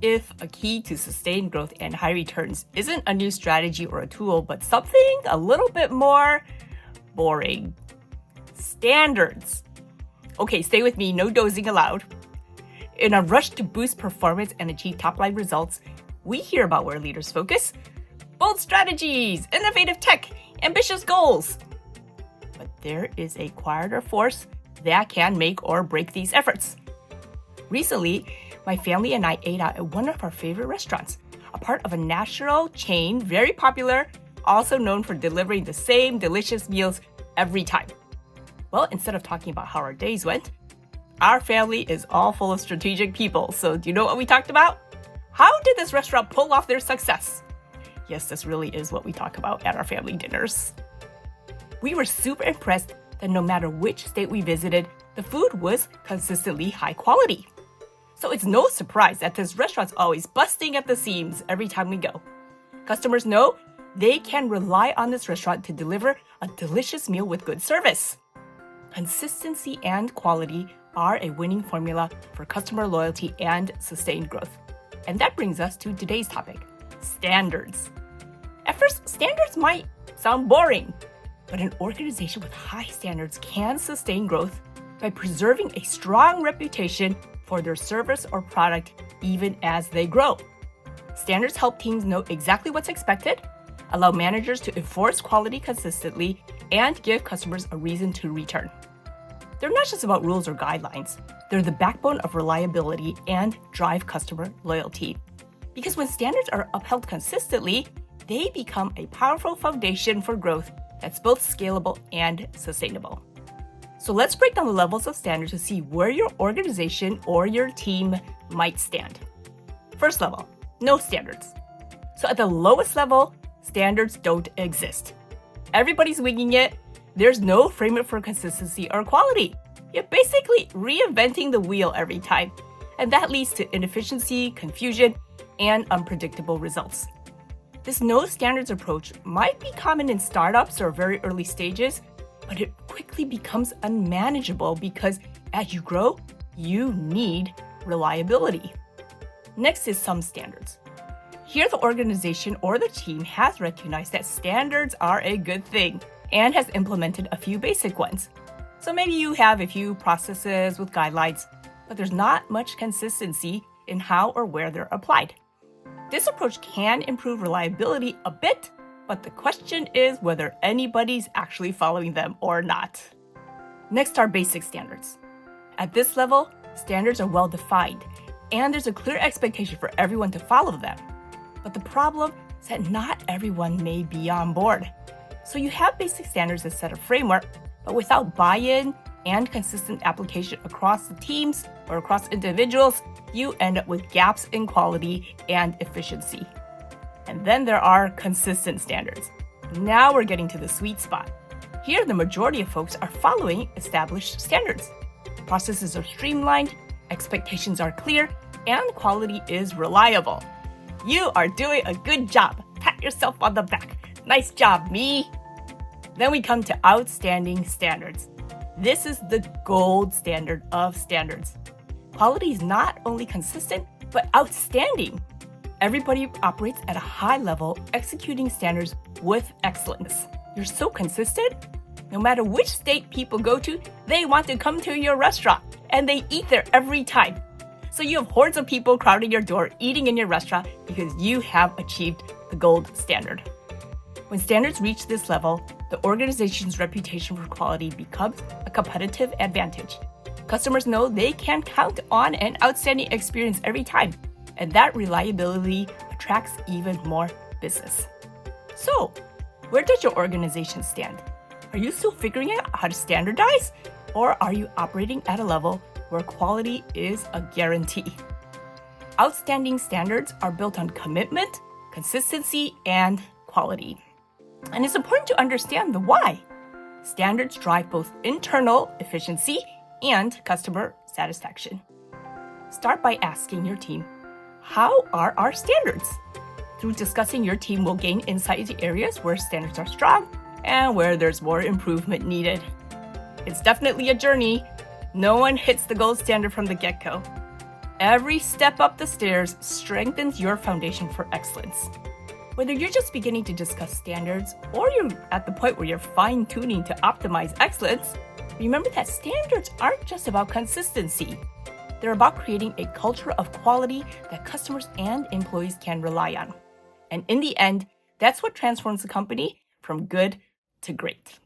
if a key to sustained growth and high returns isn't a new strategy or a tool, but something a little bit more boring? Standards. Okay, stay with me, no dozing allowed. In a rush to boost performance and achieve top-line results, we hear about where leaders focus: bold strategies, innovative tech, ambitious goals. But there is a quieter force that can make or break these efforts. Recently, my family and I ate out at one of our favorite restaurants, a part of a national chain, very popular, also known for delivering the same delicious meals every time. Well, instead of talking about how our days went, our family is all full of strategic people. So do you know what we talked about? How did this restaurant pull off their success? Yes, this really is what we talk about at our family dinners. We were super impressed that no matter which state we visited, the food was consistently high quality. So it's no surprise that this restaurant's always busting at the seams every time we go. Customers know they can rely on this restaurant to deliver a delicious meal with good service. Consistency and quality are a winning formula for customer loyalty and sustained growth. And that brings us to today's topic: standards. At first, standards might sound boring, but an organization with high standards can sustain growth by preserving a strong reputation for their service or product even as they grow. Standards help teams know exactly what's expected, allow managers to enforce quality consistently, and give customers a reason to return. They're not just about rules or guidelines. They're the backbone of reliability and drive customer loyalty. Because when standards are upheld consistently, they become a powerful foundation for growth that's both scalable and sustainable. So let's break down the levels of standards to see where your organization or your team might stand. First level, no standards. So at the lowest level, standards don't exist. Everybody's winging it. There's no framework for consistency or quality. You're basically reinventing the wheel every time. And that leads to inefficiency, confusion, and unpredictable results. This no standards approach might be common in startups or very early stages, but it quickly becomes unmanageable because as you grow, you need reliability. Next is some standards. Here, the organization or the team has recognized that standards are a good thing and has implemented a few basic ones. So maybe you have a few processes with guidelines, but there's not much consistency in how or where they're applied. This approach can improve reliability a bit, but the question is whether anybody's actually following them or not. Next are basic standards. At this level, standards are well defined, and there's a clear expectation for everyone to follow them. But the problem is that not everyone may be on board. So you have basic standards that set a framework, but without buy-in and consistent application across the teams or across individuals, you end up with gaps in quality and efficiency. And then there are consistent standards. Now we're getting to the sweet spot. Here, the majority of folks are following established standards. Processes are streamlined, expectations are clear, and quality is reliable. You are doing a good job. Pat yourself on the back. Nice job, me. Then we come to outstanding standards. This is the gold standard of standards. Quality is not only consistent, but outstanding. Everybody operates at a high level, executing standards with excellence. You're so consistent, no matter which state people go to, they want to come to your restaurant, and they eat there every time. So you have hordes of people crowding your door, eating in your restaurant because you have achieved the gold standard. When standards reach this level, the organization's reputation for quality becomes a competitive advantage. Customers know they can count on an outstanding experience every time, and that reliability attracts even more business. So, where does your organization stand? Are you still figuring out how to standardize, or are you operating at a level where quality is a guarantee? Outstanding standards are built on commitment, consistency, and quality. And it's important to understand the why. Standards drive both internal efficiency and customer satisfaction. Start by asking your team, how are our standards? Through discussing, your team will gain insight into areas where standards are strong and where there's more improvement needed. It's definitely a journey. No one hits the gold standard from the get-go. Every step up the stairs strengthens your foundation for excellence. Whether you're just beginning to discuss standards or you're at the point where you're fine-tuning to optimize excellence, remember that standards aren't just about consistency. They're about creating a culture of quality that customers and employees can rely on. And in the end, that's what transforms the company from good to great.